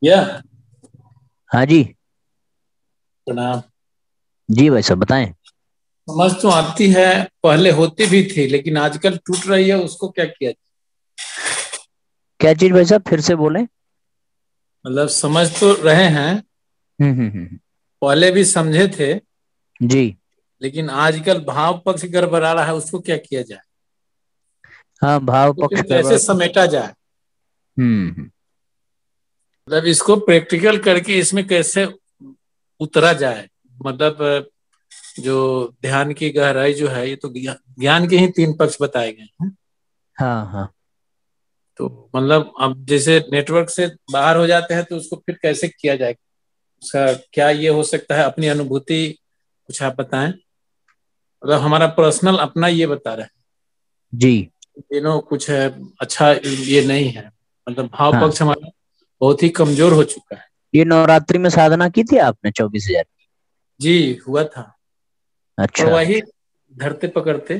या हाँ जी। प्रणाम। जी भाई साहब बताएं। समझ तो आती है, पहले होती भी थी लेकिन आजकल टूट रही है, उसको क्या किया जाए? क्या चीज भाई साहब, फिर से बोलें। मतलब समझ तो रहे हैं, हम्म। पहले भी समझे थे, जी। लेकिन आजकल भाव पक्ष गड़बड़ा रहा है, उसको क्या किया जाए? हाँ, भाव तो पक्ष फिर कैसे गड़बड़। समेटा जाए? हम्म। मतलब इसको प्रैक्टिकल करके इसमें कैसे उतरा जाए? मतलब जो ध्यान की गहराई जो है, ये तो ज्ञान के ही तीन पक्ष बताए गए हैं। हाँ हाँ। तो मतलब अब जैसे नेटवर्क से बाहर हो जाते हैं, तो उसको फिर कैसे किया जाए? उसका क्या ये हो सकता है? अपनी अनुभूति कुछ आप बताएं। मतलब हमारा पर्सनल अपना ये बता रहे हैं, जी। तीनों कुछ है, अच्छा ये नहीं है। मतलब भाव हाँ, पक्ष हमारा बहुत ही कमजोर हो चुका है। ये नवरात्रि में साधना की थी आपने 24,000 की? जी, हुआ था। पर अच्छा। वही धरते पकड़ते,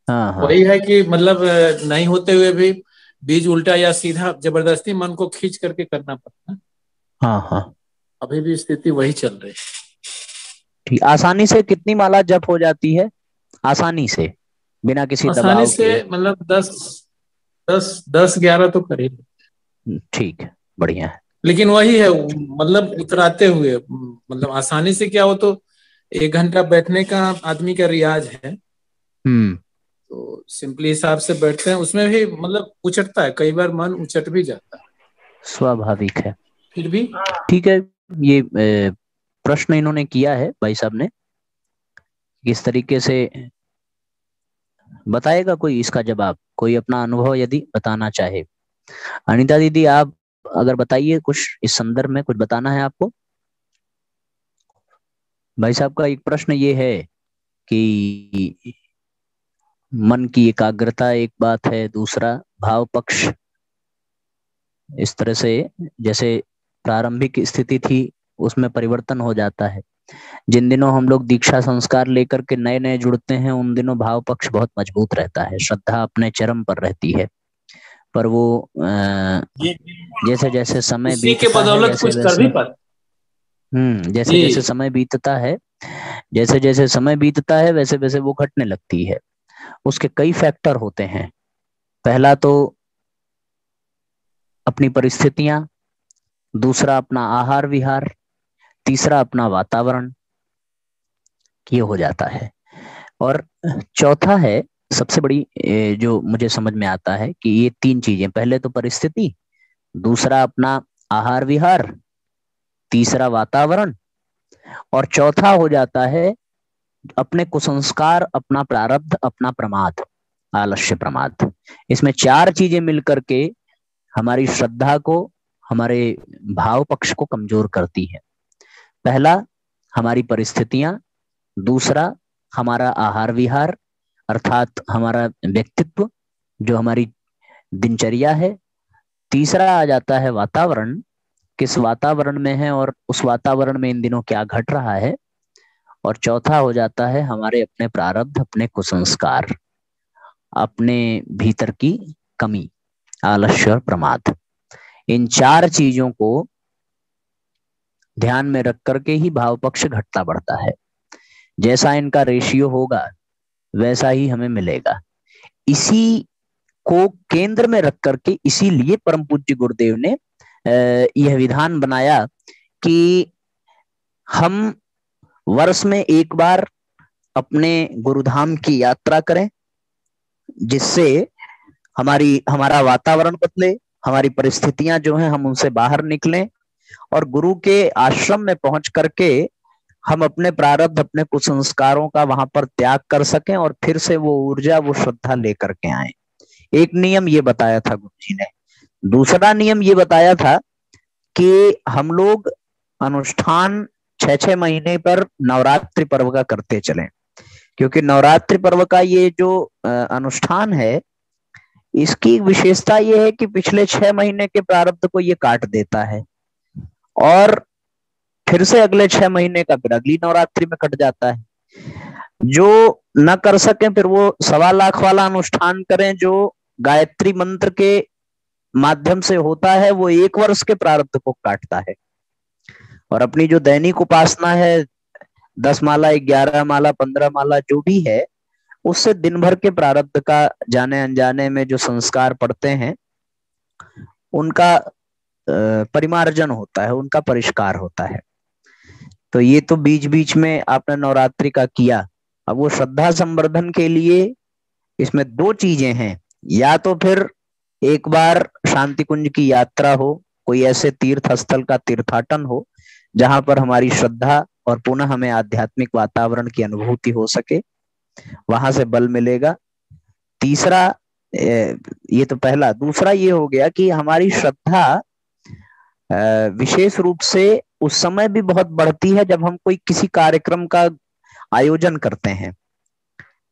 हाँ हाँ। वही है कि मतलब नहीं होते हुए भी बीज उल्टा या सीधा जबरदस्ती मन को खींच करके करना पड़ता है। हाँ हाँ। अभी भी स्थिति वही चल रही ठीक, आसानी से कितनी माला जप हो जाती है? आसानी से, बिना किसी है। आसानी दबाव से के। मतलब 10 11 तो करीब। ठीक है, बढ़िया है। लेकिन वही है, मतलब उतराते हुए, मतलब आसानी से क्या हो तो 1 घंटा बैठने का आदमी का रियाज है। हम्म। तो सिंपली हिसाब से बैठते हैं, उसमें भी मतलब उचटता है, कई बार मन उचट भी जाता है। स्वाभाविक है। फिर भी ठीक है। ये प्रश्न इन्होंने किया है भाई साहब ने, किस तरीके से बताएगा कोई इसका जवाब, कोई अपना अनुभव यदि बताना चाहे। अनीता दीदी, आप अगर बताइए, कुछ इस संदर्भ में कुछ बताना है आपको। भाई साहब का एक प्रश्न ये है कि मन की एकाग्रता एक बात है, दूसरा भाव पक्ष इस तरह से, जैसे प्रारंभिक स्थिति थी उसमें परिवर्तन हो जाता है। जिन दिनों हम लोग दीक्षा संस्कार लेकर के नए नए जुड़ते हैं, उन दिनों भाव पक्ष बहुत मजबूत रहता है, श्रद्धा अपने चरम पर रहती है। पर वो ये जैसे जैसे समय उसी के बीतता है बदौलत वैसे कुछ कर भी वैसे, पाते। जैसे जैसे जी। समय बीतता है, जैसे जैसे समय बीतता है वैसे वैसे वो घटने लगती है। उसके कई फैक्टर होते हैं। पहला तो अपनी परिस्थितियां, दूसरा अपना आहार विहार, तीसरा अपना वातावरण, ये हो जाता है। और चौथा है, सबसे बड़ी जो मुझे समझ में आता है कि ये तीन चीजें, पहले तो परिस्थिति, दूसरा अपना आहार विहार, तीसरा वातावरण, और चौथा हो जाता है अपने कुसंस्कार, अपना प्रारब्ध, अपना प्रमाद, आलस्य प्रमाद। इसमें चार चीजें मिलकर के हमारी श्रद्धा को, हमारे भाव पक्ष को कमजोर करती है। पहला हमारी परिस्थितियां, दूसरा हमारा आहार विहार अर्थात हमारा व्यक्तित्व, जो हमारी दिनचर्या है, तीसरा आ जाता है वातावरण, किस वातावरण में है और उस वातावरण में इन दिनों क्या घट रहा है, और चौथा हो जाता है हमारे अपने प्रारब्ध, अपने कुसंस्कार, अपने भीतर की कमी, आलस्य और प्रमाद। इन चार चीजों को ध्यान में रख करके ही भाव पक्ष घटता बढ़ता है। जैसा इनका रेशियो होगा वैसा ही हमें मिलेगा। इसी को केंद्र में रख करके, इसीलिए परम पूज्य गुरुदेव ने यह विधान बनाया कि हम वर्ष में एक बार अपने गुरुधाम की यात्रा करें, जिससे हमारी हमारा वातावरण बदले, हमारी परिस्थितियां जो हैं हम उनसे बाहर निकलें, और गुरु के आश्रम में पहुंच करके हम अपने प्रारब्ध, अपने कुसंस्कारों का वहां पर त्याग कर सकें और फिर से वो ऊर्जा, वो श्रद्धा लेकर के आए। एक नियम ये बताया था गुरु जी ने। दूसरा नियम ये बताया था कि हम लोग अनुष्ठान 6 6 महीने पर नवरात्रि पर्व का करते चलें, क्योंकि नवरात्रि पर्व का ये जो अनुष्ठान है, इसकी विशेषता ये है कि पिछले 6 महीने के प्रारब्ध को ये काट देता है, और फिर से अगले 6 महीने का फिर अगली नवरात्रि में कट जाता है। जो न कर सके फिर वो 1.25 लाख वाला अनुष्ठान करें, जो गायत्री मंत्र के माध्यम से होता है वो 1 वर्ष के प्रारब्ध को काटता है। और अपनी जो दैनिक उपासना है, 10 माला, 11 माला, 15 माला जो भी है, उससे दिन भर के प्रारब्ध का जाने अनजाने में जो संस्कार पड़ते हैं उनका परिमार्जन होता है, उनका परिष्कार होता है। तो ये तो बीच बीच में आपने नवरात्रि का किया। अब वो श्रद्धा संवर्धन के लिए इसमें 2 चीजें हैं, या तो फिर एक बार शांति कुंज की यात्रा हो, कोई ऐसे तीर्थ स्थल का तीर्थाटन हो जहां पर हमारी श्रद्धा और पुनः हमें आध्यात्मिक वातावरण की अनुभूति हो सके, वहां से बल मिलेगा। तीसरा, ये तो पहला। दूसरा ये हो गया कि हमारी श्रद्धा विशेष रूप से उस समय भी बहुत बढ़ती है जब हम कोई किसी कार्यक्रम का आयोजन करते हैं।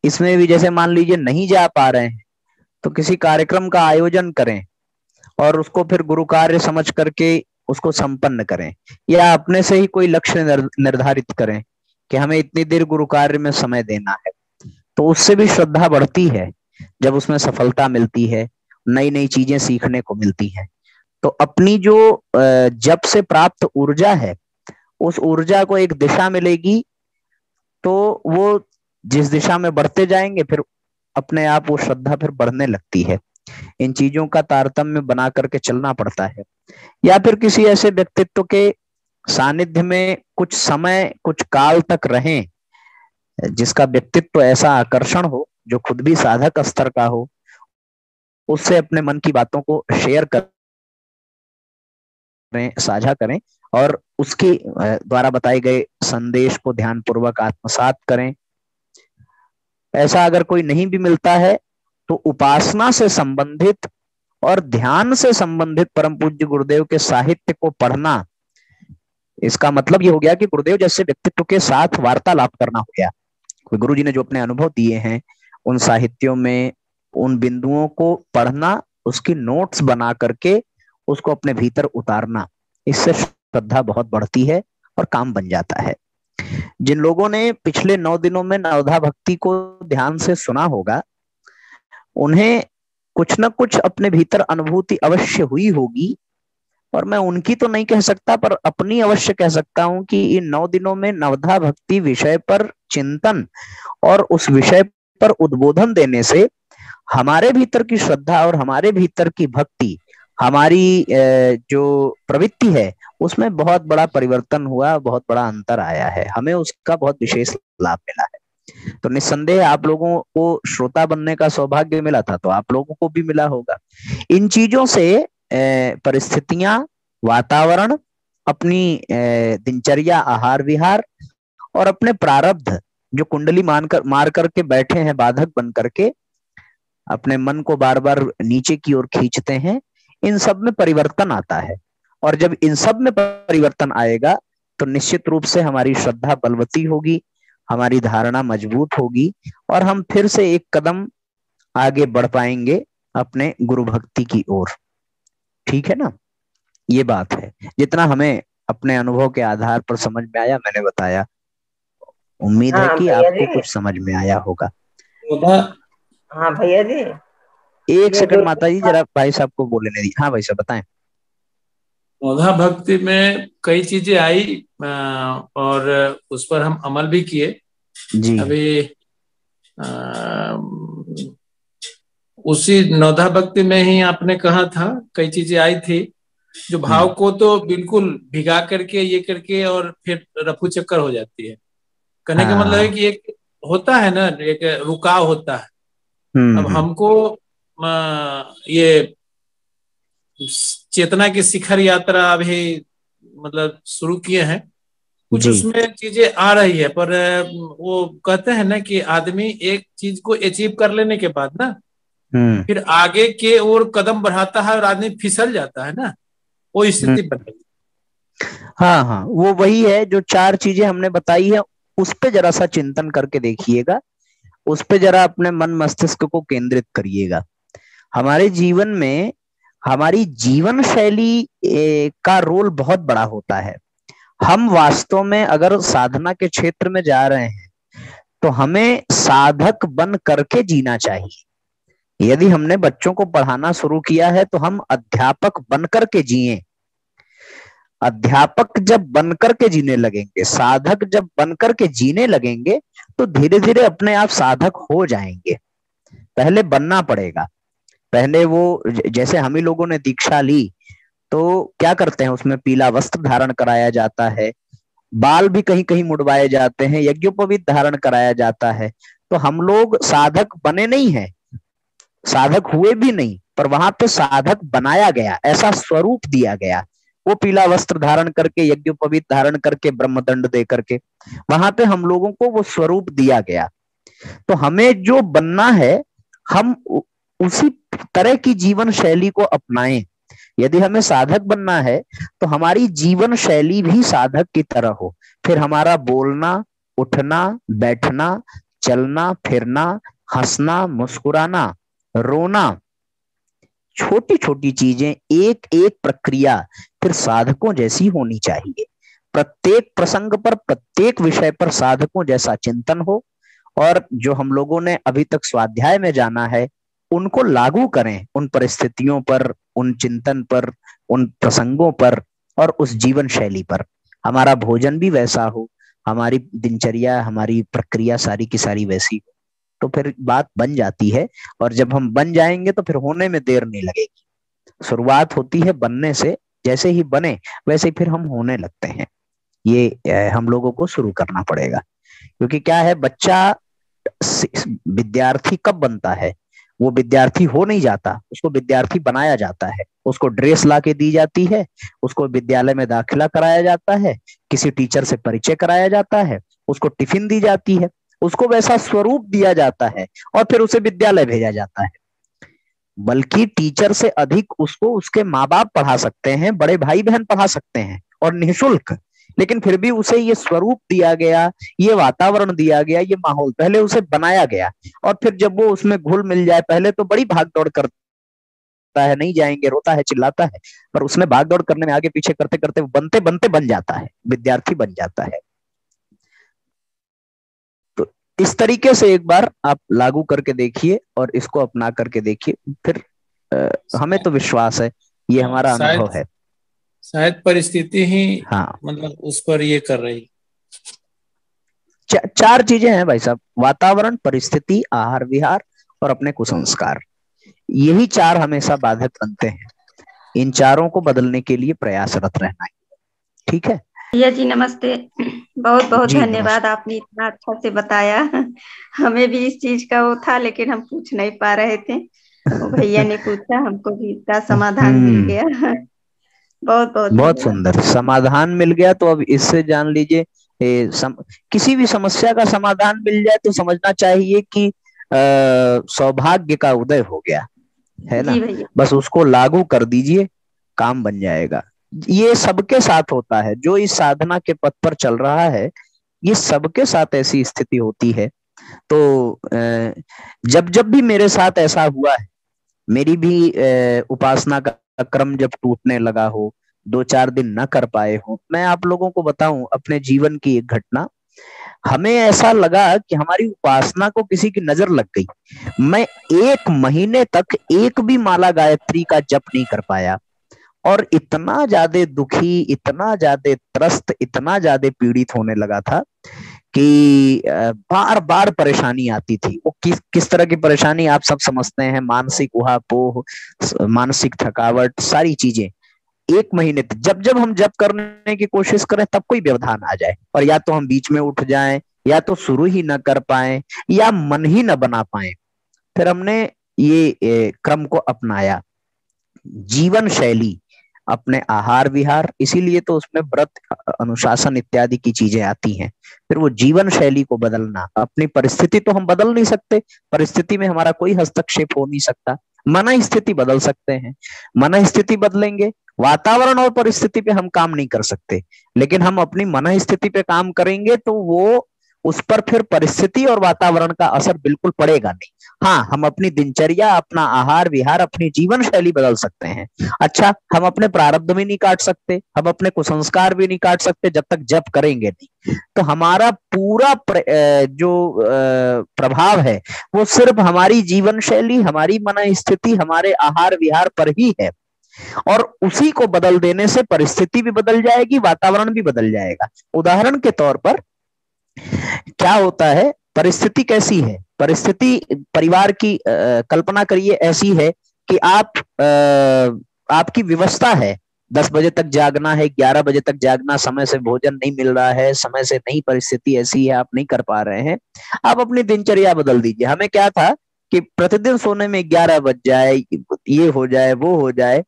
इसमें भी जैसे मान लीजिए नहीं जा पा रहे हैं तो किसी कार्यक्रम का आयोजन करें और उसको फिर गुरु कार्य समझ करके उसको संपन्न करें, या अपने से ही कोई लक्ष्य निर्धारित करें कि हमें इतनी देर गुरु कार्य में समय देना है। तो उससे भी श्रद्धा बढ़ती है जब उसमें सफलता मिलती है, नई नई चीजें सीखने को मिलती हैं। तो अपनी जो जप से प्राप्त ऊर्जा है, उस ऊर्जा को एक दिशा मिलेगी, तो वो जिस दिशा में बढ़ते जाएंगे फिर अपने आप वो श्रद्धा फिर बढ़ने लगती है। इन चीजों का तारतम्य बना करके चलना पड़ता है। या फिर किसी ऐसे व्यक्तित्व के सानिध्य में कुछ समय, कुछ काल तक रहें जिसका व्यक्तित्व ऐसा आकर्षण हो, जो खुद भी साधक स्तर का हो, उससे अपने मन की बातों को शेयर करें, साझा करें और उसके द्वारा बताए गए संदेश को ध्यानपूर्वक आत्मसात करें। ऐसा अगर कोई नहीं भी मिलता है तो उपासना से संबंधित और ध्यान से संबंधित परम पूज्य गुरुदेव के साहित्य को पढ़ना, इसका मतलब ये हो गया कि गुरुदेव जैसे व्यक्तित्व के साथ वार्तालाप करना हो गया। गुरु जी ने जो अपने अनुभव दिए हैं उन साहित्यों में उन बिंदुओं को पढ़ना, उसकी नोट्स बना करके उसको अपने भीतर उतारना, इससे श्रद्धा बहुत बढ़ती है और काम बन जाता है। जिन लोगों ने पिछले 9 दिनों में नवधा भक्ति को ध्यान से सुना होगा, उन्हें कुछ न कुछ अपने भीतर अनुभूति अवश्य हुई होगी। और मैं उनकी तो नहीं कह सकता, पर अपनी अवश्य कह सकता हूं कि इन 9 दिनों में नवधा भक्ति विषय पर चिंतन और उस विषय पर उद्बोधन देने से हमारे भीतर की श्रद्धा और हमारे भीतर की भक्ति, हमारी जो प्रवृत्ति है, उसमें बहुत बड़ा परिवर्तन हुआ, बहुत बड़ा अंतर आया है। हमें उसका बहुत विशेष लाभ मिला है। तो निस्संदेह आप लोगों को श्रोता बनने का सौभाग्य मिला था, तो आप लोगों को भी मिला होगा। इन चीजों से परिस्थितियां, वातावरण, अपनी दिनचर्या, आहार विहार और अपने प्रारब्ध जो कुंडली मार करके बैठे हैं, बाधक बन करके अपने मन को बार बार नीचे की ओर खींचते हैं, इन सब में परिवर्तन आता है। और जब इन सब में परिवर्तन आएगा तो निश्चित रूप से हमारी श्रद्धा बलवती होगी, हमारी धारणा मजबूत होगी और हम फिर से एक कदम आगे बढ़ पाएंगे अपने गुरु भक्ति की ओर। ठीक है ना? ये बात है। जितना हमें अपने अनुभव के आधार पर समझ में आया मैंने बताया। उम्मीद है कि आपको कुछ समझ में आया होगा। हाँ भैया जी, एक सेकंड माता जी, जरा भाई साहब को बोलने दीजिए। हाँ भाई साहब बताएं। नवधा भक्ति में कई चीजें आई और उस पर हम अमल भी किए जी। अभी उसी नवधा भक्ति में ही आपने कहा था कई चीजें आई थी जो भाव को तो बिल्कुल भिगा करके ये करके और फिर रफू चक्कर हो जाती है। कहने का मतलब है कि एक होता है ना, एक रुकाव होता है। अब हमको ये चेतना की शिखर यात्रा अभी मतलब शुरू किए हैं, कुछ उसमें चीजें आ रही है, पर वो कहते हैं ना कि आदमी एक चीज को अचीव कर लेने के बाद ना फिर आगे के ओर कदम बढ़ाता है और आदमी फिसल जाता है ना, वो स्थिति बन गई। हाँ हाँ, वो वही है जो 4 चीजें हमने बताई है, उस पे जरा सा चिंतन करके देखिएगा, उस पे जरा अपने मन मस्तिष्क को केंद्रित करिएगा। हमारे जीवन में हमारी जीवन शैली का रोल बहुत बड़ा होता है। हम वास्तव में अगर साधना के क्षेत्र में जा रहे हैं तो हमें साधक बन करके जीना चाहिए। यदि हमने बच्चों को पढ़ाना शुरू किया है तो हम अध्यापक बनकर के जिए। अध्यापक जब बनकर के जीने लगेंगे, साधक जब बनकर के जीने लगेंगे, तो धीरे धीरे अपने आप साधक हो जाएंगे। पहले बनना पड़ेगा। पहले वो जैसे हम ही लोगों ने दीक्षा ली तो क्या करते हैं, उसमें पीला वस्त्र धारण कराया जाता है, बाल भी कहीं कहीं मुड़वाए जाते हैं, यज्ञोपवीत धारण कराया जाता है। तो हम लोग साधक बने नहीं है, साधक हुए भी नहीं, पर वहां पे साधक बनाया गया, ऐसा स्वरूप दिया गया। वो पीला वस्त्र धारण करके, यज्ञोपवीत धारण करके, ब्रह्मदंड दे करके, वहां पे हम लोगों को वो स्वरूप दिया गया। तो हमें जो बनना है, हम उसी तरह की जीवन शैली को अपनाएं। यदि हमें साधक बनना है तो हमारी जीवन शैली भी साधक की तरह हो। फिर हमारा बोलना, उठना, बैठना, चलना फिरना, हंसना, मुस्कुराना, रोना, छोटी छोटी चीजें, एक एक प्रक्रिया फिर साधकों जैसी होनी चाहिए। प्रत्येक प्रसंग पर, प्रत्येक विषय पर साधकों जैसा चिंतन हो, और जो हम लोगों ने अभी तक स्वाध्याय में जाना है उनको लागू करें, उन परिस्थितियों पर, उन चिंतन पर, उन प्रसंगों पर और उस जीवन शैली पर। हमारा भोजन भी वैसा हो, हमारी दिनचर्या, हमारी प्रक्रिया सारी की सारी वैसी हो, तो फिर बात बन जाती है। और जब हम बन जाएंगे तो फिर होने में देर नहीं लगेगी। शुरुआत होती है बनने से, जैसे ही बने वैसे ही फिर हम होने लगते हैं। ये हम लोगों को शुरू करना पड़ेगा। क्योंकि क्या है, बच्चा विद्यार्थी कब बनता है? वो विद्यार्थी हो नहीं जाता, उसको विद्यार्थी बनाया जाता है। उसको ड्रेस ला के दी जाती है, उसको विद्यालय में दाखिला कराया जाता है, किसी टीचर से परिचय कराया जाता है, उसको टिफिन दी जाती है, उसको वैसा स्वरूप दिया जाता है और फिर उसे विद्यालय भेजा जाता है। बल्कि टीचर से अधिक उसको उसके माँ बाप पढ़ा सकते हैं, बड़े भाई बहन पढ़ा सकते हैं, और निःशुल्क। लेकिन फिर भी उसे ये स्वरूप दिया गया, ये वातावरण दिया गया, ये माहौल पहले उसे बनाया गया। और फिर जब वो उसमें घुल मिल जाए, पहले तो बड़ी भाग दौड़ करता है, नहीं जाएंगे, रोता है, चिल्लाता है, पर उसमें भाग दौड़ करने में आगे पीछे करते करते बनते बनते बन जाता है, विद्यार्थी बन जाता है। तो इस तरीके से एक बार आप लागू करके देखिए और इसको अपना करके देखिए, फिर हमें तो विश्वास है, ये हमारा अनुभव है। शायद परिस्थिति ही हाँ, मतलब उस पर ये कर रही। चार चीजें हैं भाई साहब: वातावरण, परिस्थिति, आहार विहार और अपने कुसंस्कार। यही चार हमेशा बाधक बनते हैं। इन चारों को बदलने के लिए प्रयासरत रहना है। ठीक है भैया जी, नमस्ते। बहुत बहुत धन्यवाद, आपने इतना अच्छा से बताया। हमें भी इस चीज का वो था, लेकिन हम पूछ नहीं पा रहे थे। भैया ने पूछा, हमको भी इसका समाधान मिल गया। बहुत बहुत बहुत सुंदर समाधान मिल गया। तो अब इससे जान लीजिए, किसी भी समस्या का समाधान मिल जाए तो समझना चाहिए कि सौभाग्य का उदय हो गया है ना। बस उसको लागू कर दीजिए, काम बन जाएगा। ये सबके साथ होता है, जो इस साधना के पथ पर चल रहा है, ये सबके साथ ऐसी स्थिति होती है। तो जब जब भी मेरे साथ ऐसा हुआ है, मेरी भी उपासना का क्रम जब टूटने लगा हो, 2-4 दिन न कर पाए हो, मैं आप लोगों को बताऊं अपने जीवन की एक घटना। हमें ऐसा लगा कि हमारी उपासना को किसी की नजर लग गई। मैं 1 महीने तक एक भी माला गायत्री का जप नहीं कर पाया, और इतना ज्यादा दुखी, इतना ज्यादा त्रस्त, इतना ज्यादा पीड़ित होने लगा था कि बार बार परेशानी आती थी। वो किस तरह की परेशानी आप सब समझते हैं, मानसिक उहापोह, मानसिक थकावट, सारी चीजें। 1 महीने तक जब जब हम जप करने की कोशिश करें तब कोई व्यवधान आ जाए, और या तो हम बीच में उठ जाएं, या तो शुरू ही न कर पाए, या मन ही न बना पाए। फिर हमने ये क्रम को अपनाया, जीवन शैली, अपने आहार विहार, इसीलिए तो उसमें व्रत, अनुशासन इत्यादि की चीजें आती हैं। फिर वो जीवन शैली को बदलना। अपनी परिस्थिति तो हम बदल नहीं सकते, परिस्थिति में हमारा कोई हस्तक्षेप हो नहीं सकता। मन स्थिति बदल सकते हैं, मन स्थिति बदलेंगे, वातावरण और परिस्थिति पे हम काम नहीं कर सकते, लेकिन हम अपनी मन स्थिति पे काम करेंगे तो वो उस पर फिर परिस्थिति और वातावरण का असर बिल्कुल पड़ेगा नहीं। हाँ, हम अपनी दिनचर्या, अपना आहार विहार, अपनी जीवन शैली बदल सकते हैं। अच्छा, हम अपने प्रारब्ध भी नहीं काट सकते, हम अपने कुसंस्कार भी नहीं काट सकते जब तक जप करेंगे नहीं। तो हमारा पूरा जो प्रभाव है वो सिर्फ हमारी जीवन शैली, हमारी मन स्थिति, हमारे आहार विहार पर ही है। और उसी को बदल देने से परिस्थिति भी बदल जाएगी, वातावरण भी बदल जाएगा। उदाहरण के तौर पर क्या होता है, परिस्थिति कैसी है, परिस्थिति परिवार की कल्पना करिए ऐसी है कि आपकी व्यवस्था है, 10 बजे तक जागना है, 11 बजे तक जागना, समय से भोजन नहीं मिल रहा है, समय से नहीं, परिस्थिति ऐसी है, आप नहीं कर पा रहे हैं। आप अपनी दिनचर्या बदल दीजिए। हमें क्या था कि प्रतिदिन सोने में 11 बज जाए, ये हो जाए, वो हो जाए,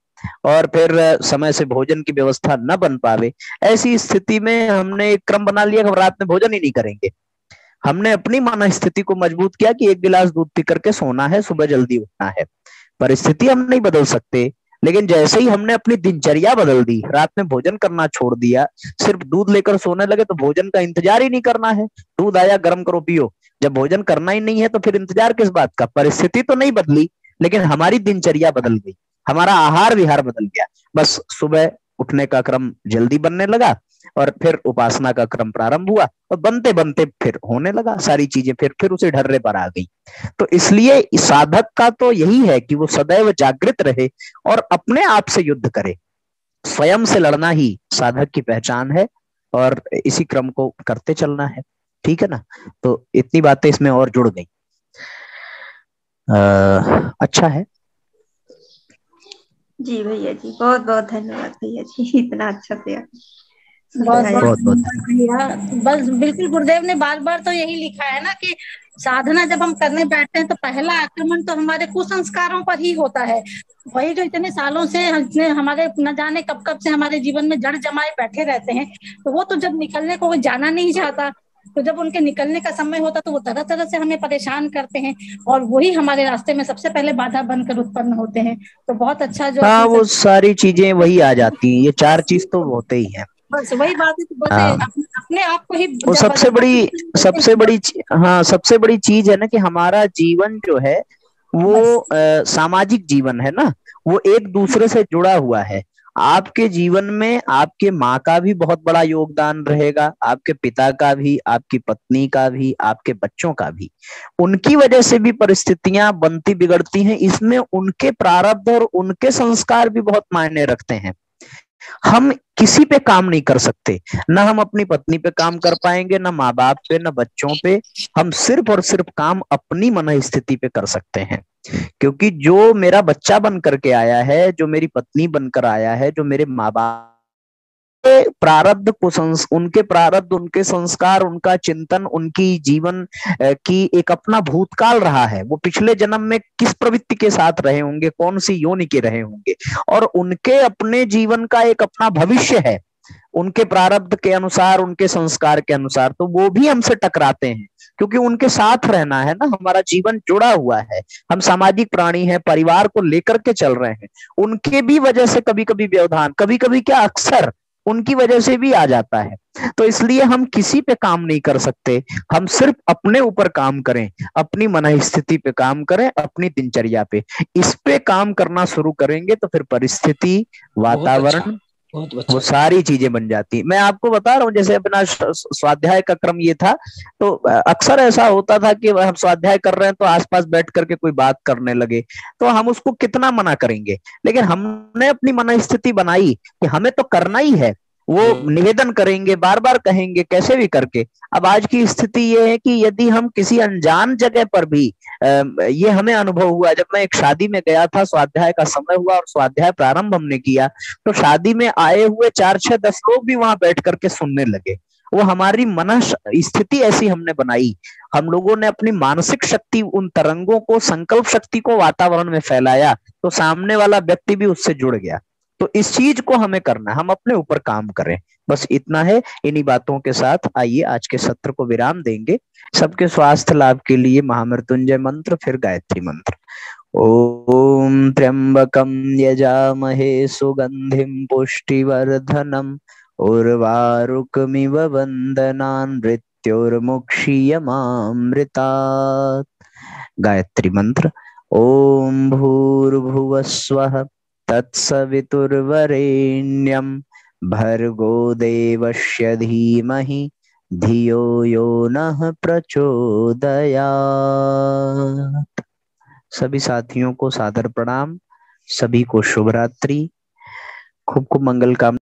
और फिर समय से भोजन की व्यवस्था न बन पावे। ऐसी स्थिति में हमने एक क्रम बना लिया कि रात में भोजन ही नहीं करेंगे। हमने अपनी मन स्थिति को मजबूत किया कि 1 गिलास दूध पी करके सोना है, सुबह जल्दी उठना है। परिस्थिति हम नहीं बदल सकते, लेकिन जैसे ही हमने अपनी दिनचर्या बदल दी, रात में भोजन करना छोड़ दिया, सिर्फ दूध लेकर सोने लगे, तो भोजन का इंतजार ही नहीं करना है। दूध आया, गर्म करो पियो। जब भोजन करना ही नहीं है तो फिर इंतजार किस बात का। परिस्थिति तो नहीं बदली, लेकिन हमारी दिनचर्या बदल गई, हमारा आहार विहार बदल गया। बस सुबह उठने का क्रम जल्दी बनने लगा, और फिर उपासना का क्रम प्रारंभ हुआ, और बनते बनते फिर होने लगा सारी चीजें, फिर उसे ढर्रे पर आ गई। तो इसलिए साधक का तो यही है कि वो सदैव जागृत रहे और अपने आप से युद्ध करे। स्वयं से लड़ना ही साधक की पहचान है, और इसी क्रम को करते चलना है। ठीक है ना। तो इतनी बातें इसमें और जुड़ गई। अच्छा है जी भैया जी, बहुत बहुत धन्यवाद भैया जी, इतना अच्छा से बहुत बहुत भैया। बस बिल्कुल, गुरुदेव ने बार बार तो यही लिखा है ना कि साधना जब हम करने बैठते हैं तो पहला आक्रमण तो हमारे कुसंस्कारों पर ही होता है। वही जो इतने सालों से हमारे न जाने कब कब से हमारे जीवन में जड़ जमाए बैठे रहते हैं, तो वो तो जब निकलने को वो जाना नहीं चाहता, तो जब उनके निकलने का समय होता तो वो तरह तरह से हमें परेशान करते हैं, और वही हमारे रास्ते में सबसे पहले बाधा बनकर उत्पन्न होते हैं। तो बहुत अच्छा जो हाँ, वो सारी चीजें वही आ जाती हैं। ये 4 चीज तो होते ही हैं। बस वही बात है, बस अपने आप को ही वो सबसे बड़ी चीज है ना कि हमारा जीवन जो है वो सामाजिक जीवन है ना, वो एक दूसरे से जुड़ा हुआ है। आपके जीवन में आपके माँ का भी बहुत बड़ा योगदान रहेगा, आपके पिता का भी, आपकी पत्नी का भी, आपके बच्चों का भी। उनकी वजह से भी परिस्थितियां बनती बिगड़ती हैं। इसमें उनके प्रारब्ध और उनके संस्कार भी बहुत मायने रखते हैं। हम किसी पे काम नहीं कर सकते, ना हम अपनी पत्नी पे काम कर पाएंगे, ना माँ बाप पे, ना बच्चों पे। हम सिर्फ और सिर्फ काम अपनी मन स्थिति पे कर सकते हैं। क्योंकि जो मेरा बच्चा बन करके आया है, जो मेरी पत्नी बनकर आया है, जो मेरे माँ बाप प्रारब्ध को उनके प्रारब्ध, उनके संस्कार, उनका चिंतन, उनकी जीवन की एक अपना भूतकाल रहा है। वो पिछले जन्म में किस प्रवृत्ति के साथ रहे होंगे, कौन सी योनि के रहे होंगे, और उनके अपने जीवन का एक अपना भविष्य है, उनके प्रारब्ध के अनुसार, उनके संस्कार के अनुसार। तो वो भी हमसे टकराते हैं, क्योंकि उनके साथ रहना है ना, हमारा जीवन जुड़ा हुआ है, हम सामाजिक प्राणी हैं, परिवार को लेकर के चल रहे हैं। उनके भी वजह से कभी कभी व्यवधान, कभी कभी क्या अक्सर उनकी वजह से भी आ जाता है। तो इसलिए हम किसी पे काम नहीं कर सकते, हम सिर्फ अपने ऊपर काम करें, अपनी मन स्थिति पे काम करें, अपनी दिनचर्या पे। इस पे काम करना शुरू करेंगे तो फिर परिस्थिति, वातावरण, वो सारी चीजें बन जाती। मैं आपको बता रहा हूँ, जैसे अपना स्वाध्याय का क्रम ये था, तो अक्सर ऐसा होता था कि हम स्वाध्याय कर रहे हैं तो आसपास बैठ करके कोई बात करने लगे, तो हम उसको कितना मना करेंगे। लेकिन हमने अपनी मन स्थिति बनाई कि हमें तो करना ही है, वो निवेदन करेंगे, बार बार कहेंगे, कैसे भी करके। अब आज की स्थिति ये है कि यदि हम किसी अनजान जगह पर भी, ये हमें अनुभव हुआ, जब मैं एक शादी में गया था, स्वाध्याय का समय हुआ और स्वाध्याय प्रारंभ हमने किया, तो शादी में आए हुए 4, 6, 10 लोग भी वहां बैठ करके सुनने लगे। वो हमारी मन स्थिति ऐसी हमने बनाई, हम लोगों ने अपनी मानसिक शक्ति, उन तरंगों को, संकल्प शक्ति को वातावरण में फैलाया, तो सामने वाला व्यक्ति भी उससे जुड़ गया। तो इस चीज को हमें करना है, हम अपने ऊपर काम करें, बस इतना है। इन्हीं बातों के साथ आइए आज के सत्र को विराम देंगे। सबके स्वास्थ्य लाभ के लिए महामृत्युंजय मंत्र, फिर गायत्री मंत्र। ओम त्र्यंबकम यजामहे सुगंधिम पुष्टिवर्धनम उर्वारुकमिव वंदनान् मृत्योर्मुक्षीयमामृतात्। गायत्री मंत्र। ओम भूर्भुवस्वः तत्सवितुर्वरेण्यं भर्गो देवस्य धीमहि धियो यो नः प्रचोदयात्। सभी साथियों को सादर प्रणाम, सभी को शुभ रात्रि, खूब खूब मंगल कामना।